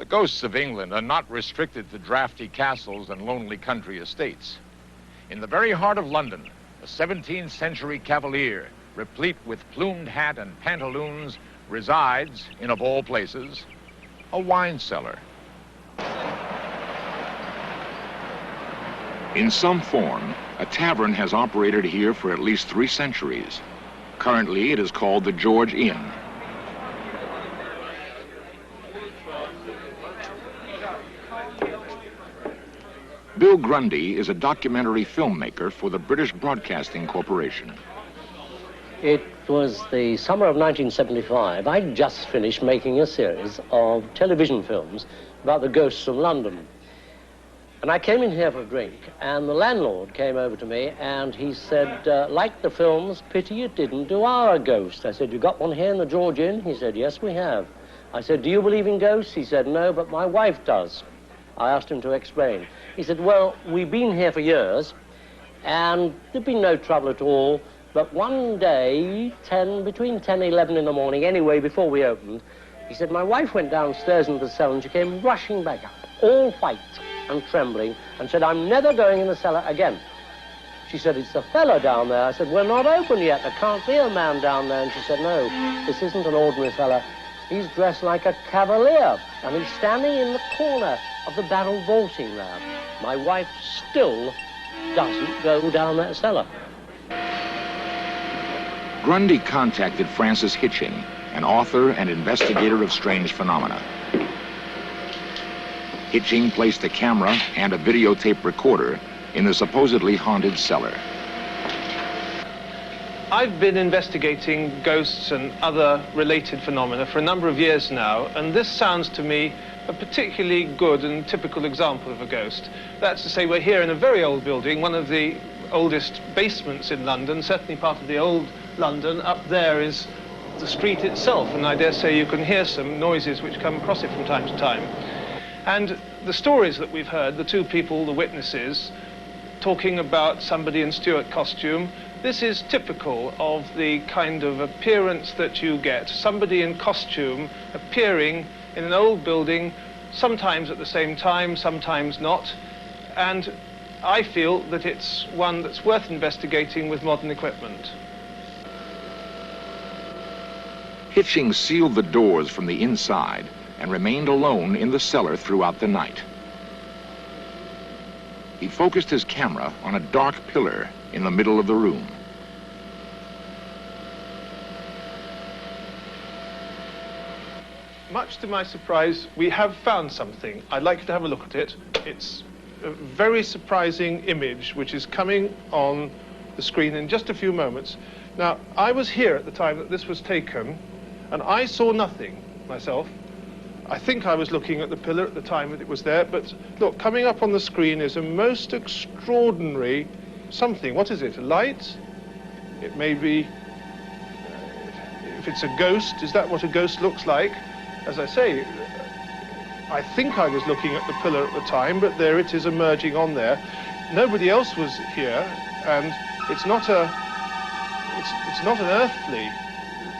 ghosts of England are not restricted to drafty castles and lonely country estates. In the very heart of London, a 17th century cavalier, replete with plumed hat and pantaloons, resides in, of all places, a wine cellar. In some form, a tavern has operated here for at least 3 centuries. Currently, it is called the George Inn. Bill Grundy is a documentary filmmaker for the British Broadcasting Corporation. It was the summer of 1975. I'd just finished making a series of television films about the ghosts of London. And I came in here for a drink, and the landlord came over to me, and he said, like the films, pity you didn't do our ghost. I said, you got one here in the George Inn? He said, yes, we have. I said, do you believe in ghosts? He said, no, but my wife does. I asked him to explain. He said, well, we've been here for years, and there'd been no trouble at all, but one day, between 10 and 11 in the morning, anyway, before we opened, he said, my wife went downstairs into the cellar, and she came rushing back up, all white and trembling, and said, I'm never going in the cellar again. She said, it's the fella down there. I said, we're not open yet. I can't see a man down there. And she said, no, this isn't an ordinary fella. He's dressed like a cavalier, and he's standing in the corner of the barrel vaulting there. My wife still doesn't go down that cellar. Grundy contacted Francis Hitching, an author and investigator of strange phenomena. Hitching placed a camera and a videotape recorder in the supposedly haunted cellar. I've been investigating ghosts and other related phenomena for a number of years now, and this sounds to me a particularly good and typical example of a ghost. That's to say, we're here in a very old building, one of the oldest basements in London, certainly part of the old London. Up there is the street itself, and I dare say you can hear some noises which come across it from time to time. And the stories that we've heard, the 2 people, the witnesses, talking about somebody in Stuart costume, this is typical of the kind of appearance that you get. Somebody in costume appearing in an old building, sometimes at the same time, sometimes not. And I feel that it's one that's worth investigating with modern equipment. Hitching sealed the doors from the inside and remained alone in the cellar throughout the night. He focused his camera on a dark pillar in the middle of the room. Much to my surprise, we have found something. I'd like you to have a look at it. It's a very surprising image which is coming on the screen in just a few moments. Now, I was here at the time that this was taken, and I saw nothing myself. I think I was looking at the pillar at the time that it was there, but look, coming up on the screen is a most extraordinary something. What is it, a light? It may be, if it's a ghost, is that what a ghost looks like? As I say, I think I was looking at the pillar at the time, but there it is emerging on there. Nobody else was here, and it's not an earthly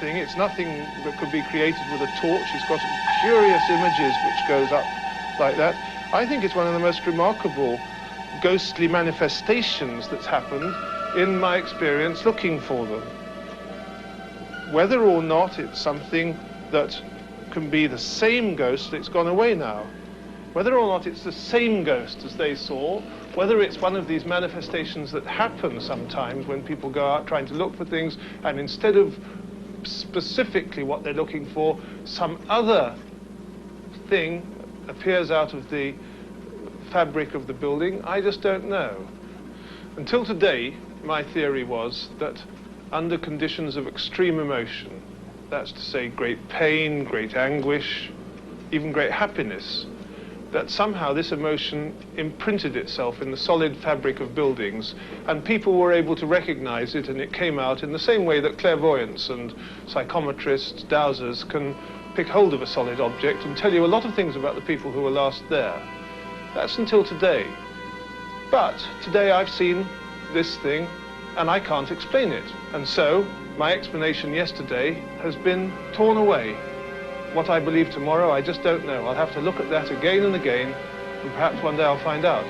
thing. It's nothing that could be created with a torch. It's got curious images which goes up like that. I think it's one of the most remarkable ghostly manifestations that's happened in my experience looking for them. Whether or not it's something that can be the same ghost that's gone away now, whether or not it's the same ghost as they saw, whether it's one of these manifestations that happen sometimes when people go out trying to look for things, and instead of specifically what they're looking for, some other thing appears out of the fabric of the building, I just don't know. Until today, my theory was that under conditions of extreme emotion, that's to say great pain, great anguish, even great happiness, that somehow this emotion imprinted itself in the solid fabric of buildings, and people were able to recognize it, and it came out in the same way that clairvoyants and psychometrists, dowsers, can pick hold of a solid object and tell you a lot of things about the people who were last there. That's until today. But today I've seen this thing, and I can't explain it. And so my explanation yesterday has been torn away. what I believe tomorrow, I just don't know. I'll have to look at that again and again, and perhaps one day I'll find out.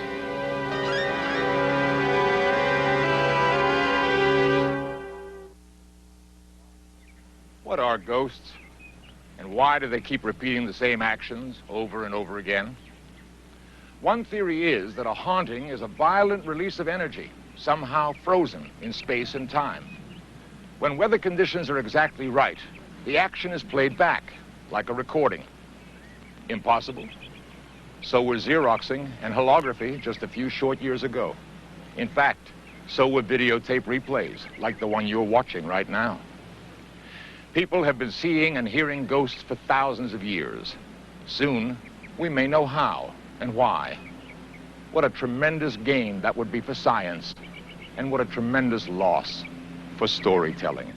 What are ghosts? And why do they keep repeating the same actions over and over again? One theory is that a haunting is a violent release of energy, somehow frozen in space and time. When weather conditions are exactly right, the action is played back, like a recording. Impossible? So were Xeroxing and holography just a few short years ago. In fact, so were videotape replays, like the one you're watching right now. People have been seeing and hearing ghosts for thousands of years. Soon, we may know how and why. What a tremendous gain that would be for science, and what a tremendous loss for storytelling.